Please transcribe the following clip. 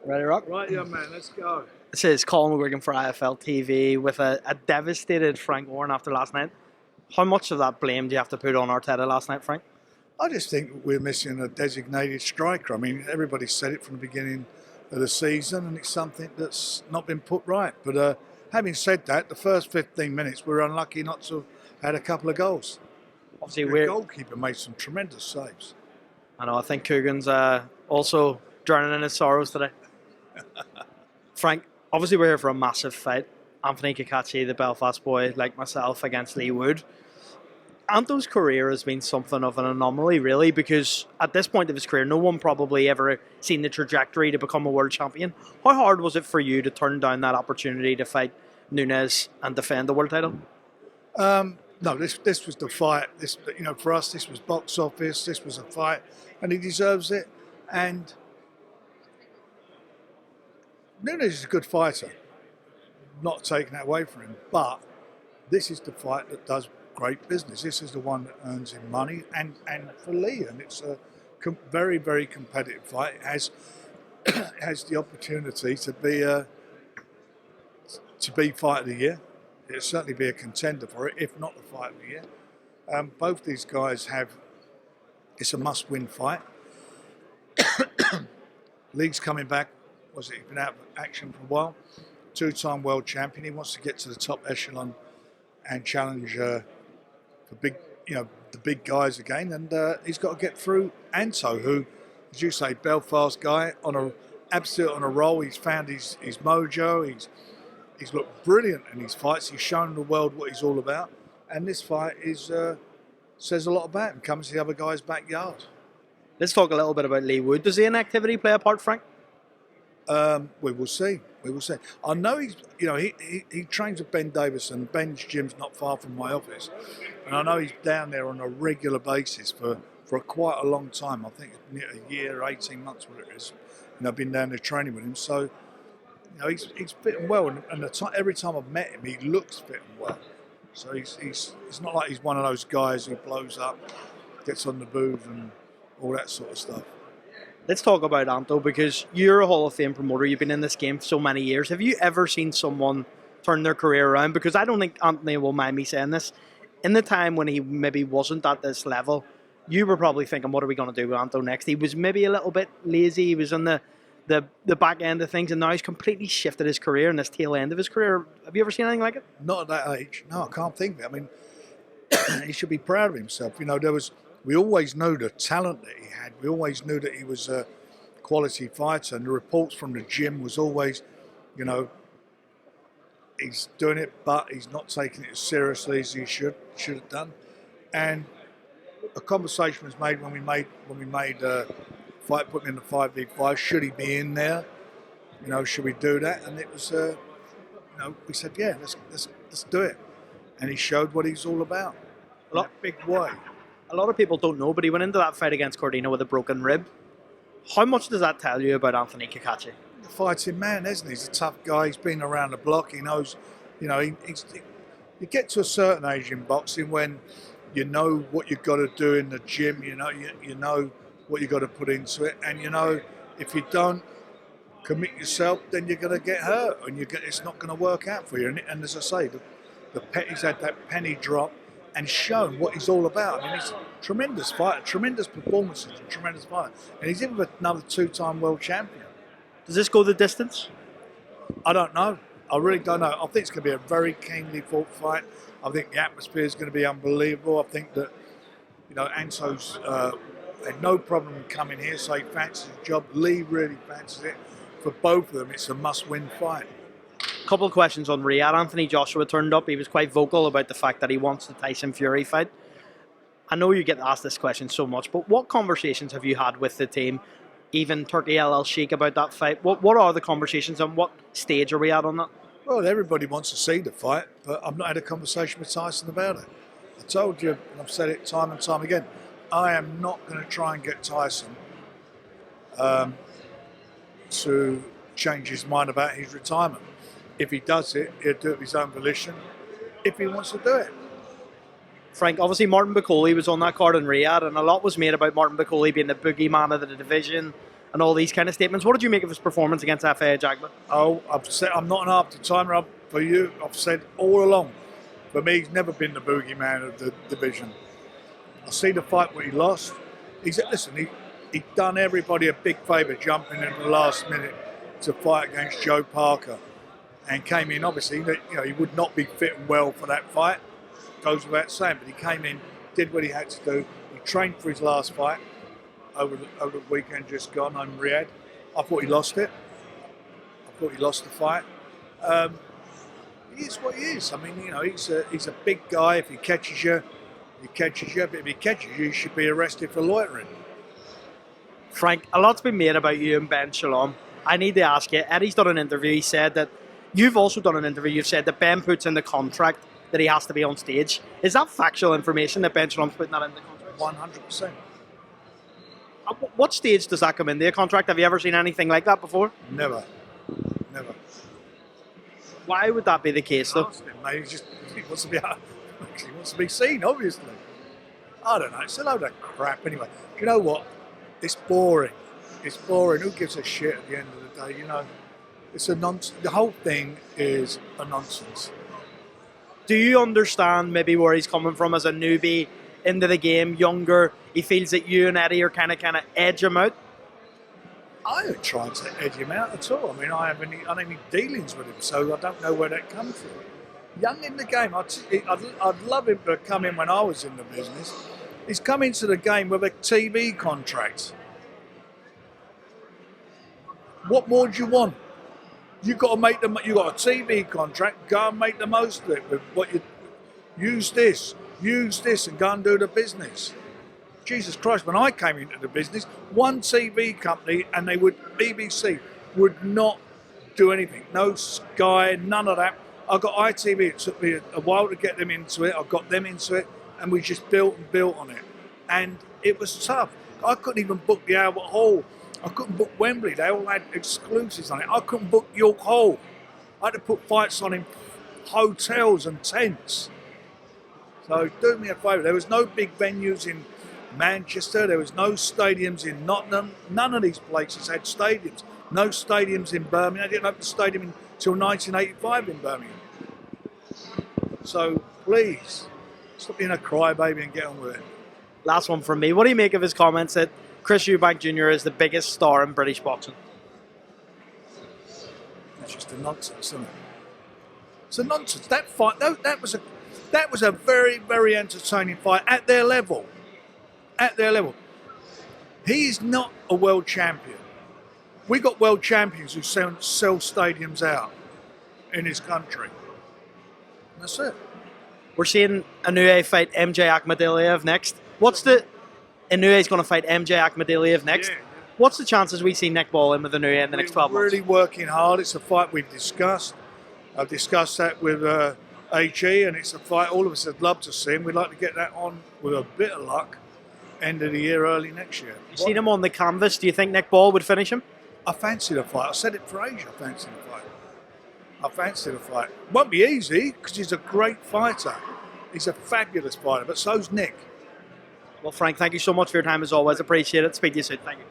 Ready to rock? Right, young man, let's go. This is COLM for IFLTV with a devastated Frank Warren after last night. How much of that blame do you have to put on Arteta last night, Frank? I just think we're missing a designated striker. I mean, everybody said it from the beginning of the season, and it's something that's not been put right. But having said that, the first 15 minutes we were unlucky not to have had a couple of goals. Obviously, The we're. goalkeeper made some tremendous saves. I know. I think Coogan's also drowning in his sorrows today. Frank, obviously we're here for a massive fight. Anthony CACACE, the Belfast boy, like myself, against Leigh Wood. Anto's career has been something of an anomaly, really, because at this point of his career, no one probably ever seen the trajectory to become a world champion. How hard was it for you to turn down that opportunity to fight Nunes and defend the world title? No, this was the fight. This, for us, this was box office. This was a fight, and he deserves it. And Nunes is a good fighter. Not taking that away from him, but this is the fight that does great business. This is the one that earns him money, and for Leigh, and it's a very, very competitive fight. It has the opportunity to be fight of the year. It'll certainly be a contender for it, if not the fight of the year. Both these guys it's a must-win fight. Leigh's coming back. He's been out of action for a while. Two-time world champion. He wants to get to the top echelon and challenge the big guys again. And he's got to get through Anto, who, as you say, Belfast guy on a roll. He's found his mojo. He's looked brilliant in his fights. He's shown the world what he's all about. And this fight says a lot about him. Comes to the other guy's backyard. Let's talk a little bit about Leigh Wood. Does the inactivity play a part, Frank? We will see. We will see. I know he trains with Ben Davison. Ben's gym's not far from my office, and I know he's down there on a regular basis for quite a long time. I think a year, 18 months, whatever it is. And I've been down there training with him. So he's fitting well, and every time I've met him, he looks fitting well. So it's not like he's one of those guys who blows up, gets on the booth, and all that sort of stuff. Let's talk about Anto, because you're a Hall of Fame promoter. You've been in this game for so many years. Have you ever seen someone turn their career around? Because I don't think Anthony will mind me saying this. In the time when he maybe wasn't at this level, you were probably thinking, what are we going to do with Anto next? He was maybe a little bit lazy. He was on the back end of things, and now he's completely shifted his career and this tail end of his career. Have you ever seen anything like it? Not at that age. No, I can't think of it. I mean, he should be proud of himself. We always knew the talent that he had. We always knew that he was a quality fighter, and the reports from the gym was always, he's doing it, but he's not taking it as seriously as he should have done. And a conversation was made when we made fight, put him in the 5v5. Should he be in there? Should we do that? And it was, we said, yeah, let's do it. And he showed what he's all about. In a big way. A lot of people don't know, but he went into that fight against Cordino with a broken rib. How much does that tell you about Anthony CACACE? The fighting man, isn't he? He's a tough guy. He's been around the block. He knows, you get to a certain age in boxing when you know what you've got to do in the gym. You know what you've got to put into it, and if you don't commit yourself, then you're going to get hurt, and it's not going to work out for you. And as I say, he's had that penny drop and shown what he's all about. I mean, he's a tremendous fighter, tremendous performances, a tremendous fighter. And he's in with another two-time world champion. Does this go the distance? I don't know. I really don't know. I think it's going to be a very keenly fought fight. I think the atmosphere is going to be unbelievable. I think that, Anto's had no problem coming here, so he fancies the job. Leigh really fancies it. For both of them, it's a must-win fight. Couple of questions on Riyadh. Anthony Joshua turned up. He was quite vocal about the fact that he wants the Tyson Fury fight. I know you get asked this question so much, but what conversations have you had with the team, even Turkey LL Sheikh, about that fight? What are the conversations, and what stage are we at on that? Well, everybody wants to see the fight, but I've not had a conversation with Tyson about it. I told you, and I've said it time and time again, I am not going to try and get Tyson to change his mind about his retirement. If he does it, he'll do it of his own volition, if he wants to do it. Frank, obviously Martin Bakole was on that card in Riyadh, and a lot was made about Martin Bakole being the boogeyman of the division, and all these kind of statements. What did you make of his performance against Afe Ajagba? Oh, I've said I'm not an after-timer for you. I've said all along, for me, he's never been the boogeyman of the division. I see the fight where he lost. He done everybody a big favour jumping in the last minute to fight against Joe Parker, and came in. Obviously, he would not be fit and well for that fight. Goes without saying, but he came in, did what he had to do. He trained for his last fight over the weekend just gone in Riyadh. I thought he lost it. I thought he lost the fight. He is what he is. I mean, he's a big guy. If he catches you, he catches you. But if he catches you, you should be arrested for loitering. Frank, a lot's been made about you and Ben Shalom. I need to ask you, Eddie's done an interview. He said that you've also done an interview. You've said that Ben puts in the contract that he has to be on stage. Is that factual information that Ben Shalom's putting that in the contract? 100%. At what stage does that come in the contract? Have you ever seen anything like that before? Never. Why would that be the case, though? Asked him, mate. He wants to be seen, obviously. I don't know. It's a load of crap anyway. Do you know what? It's boring. It's boring. Who gives a shit at the end of the day? It's a nonsense. The whole thing is a nonsense. Do you understand maybe where he's coming from as a newbie into the game, younger? He feels that you and Eddie are kind of edge him out. I ain't trying to edge him out at all. I mean, I don't have any dealings with him, so I don't know where that comes from. Young in the game, I'd love him to come in when I was in the business. He's come into the game with a TV contract. What more do you want? You got a TV contract. Go and make the most of it. With what you use this, and go and do the business. Jesus Christ! When I came into the business, one TV company and BBC would not do anything. No Sky, none of that. I got ITV. It took me a while to get them into it. I got them into it, and we just built on it. And it was tough. I couldn't even book the Albert Hall. I couldn't book Wembley. They all had exclusives on it. I couldn't book York Hall. I had to put fights on in hotels and tents. So do me a favour. There was no big venues in Manchester. There was no stadiums in Nottingham. None of these places had stadiums. No stadiums in Birmingham. They didn't open the stadium until 1985 in Birmingham. So please, stop being a crybaby and get on with it. Last one from me. What do you make of his comments that Chris Eubank Jr. is the biggest star in British boxing? It's just a nonsense, isn't it? It's a nonsense. That fight, that was a very, very entertaining fight at their level. At their level. He's not a world champion. We got world champions who sell stadiums out in this country. And that's it. We're seeing INOUE fight MJ Akhmadaliev next. INOUE is going to fight MJ Akhmadaliev next. Yeah. What's the chances we see Nick Ball in with INOUE in the next 12 months? We're really working hard. It's a fight we've discussed. I've discussed that with AJ, and it's a fight all of us would love to see. And we'd like to get that on with a bit of luck, end of the year, early next year. You've seen him on the canvas. Do you think Nick Ball would finish him? I fancy the fight. I said it for age. I fancy the fight. Won't be easy because he's a great fighter. He's a fabulous fighter, but so's Nick. Well, Frank, thank you so much for your time as always. Appreciate it. Speak to you soon. Thank you.